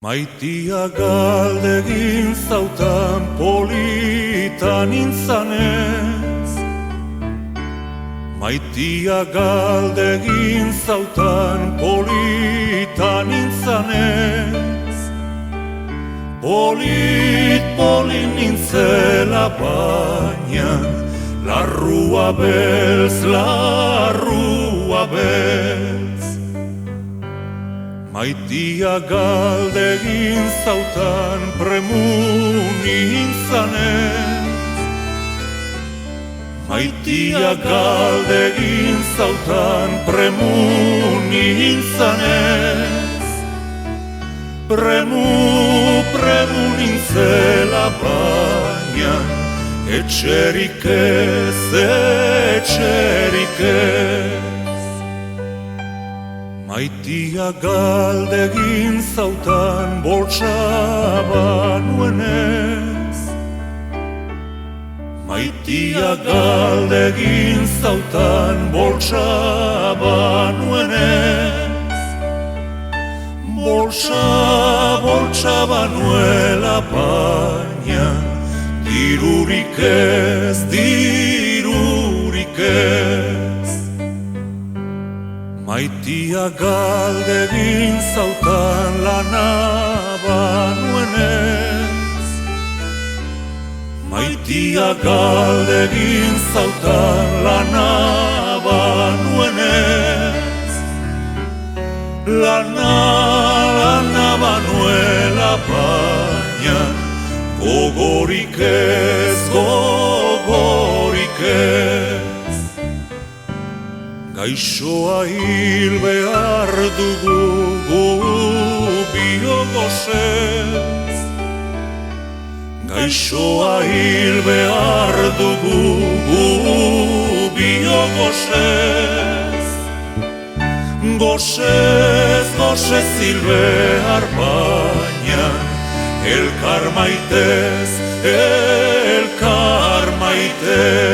Maitia galdegin zautan polita nintzanez. Maitia galdegin zautan polita nintzanez. Polit nintzela baina, larrua beltz, larrua beltz. Maitia galdegin zautan premu nintzanez. Maitia galdegin zautan premu nintzanez. Premu nintzela baina, etxerik ez, etxerik ez. Maitia galdegin zautan boltsa nuenez. Maitia galdegin zautan boltsa nuenez. Boltsa nuela baina, dirurik ez, dirurik ez. Maitia galdegin zautan lana nuenez. Maitia galdegin zautan lana nuenez. Lana nuela baina, gogorik ez, gogorik ez. Gaixoa hil behar dugu biogozez. Gaixoa hil behar dugu biogozez. Gozez hil behar baina, elkar maitez, elkar maitez.